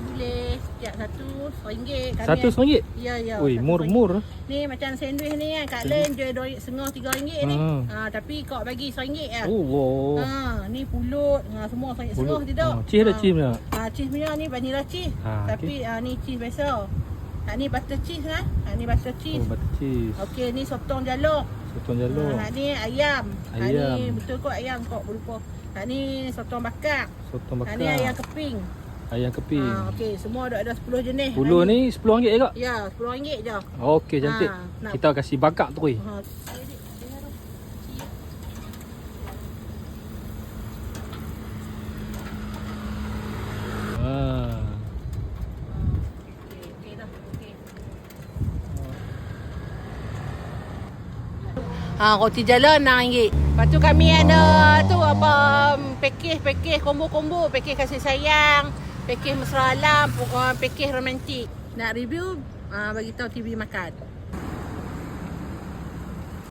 boleh. Sekejap satu RM1. Kami Satu RM1? Ya, ya. Ui, satu mur-mur. RM1. Ni macam sandwich ni kan. Kat lain jual RM2.5 RM3 ni. Tapi kau bagi RM1 lah. Oh. Ni pulut. Semua RM1.5 tidak. Cheese ada cheese punya. Cheese punya ni vanilla cheese. Tapi ni cheese biasa. Ni butter cheese lah. Ni butter cheese. Oh, butter cheese. Okey, ni sotong jaluk. Sotong jaluk. Ni ayam. Ayam. Ni betul kot ayam kok berlupa. Ni sotong bakar. Sotong bakar. Ni ayam keping. Ayam keping. Okey, semua ada 10 jenis. Puluh ni RM10 ke? Ya, RM10 je. Okey, cantik. Kita kasih bakar tu. Roti jala RM6. Lepas tu kami ada tu apa pakej combo-combo, pakej kasih sayang, pakej mesra alam, pakej romantik. Nak review bagi tahu TV Makan.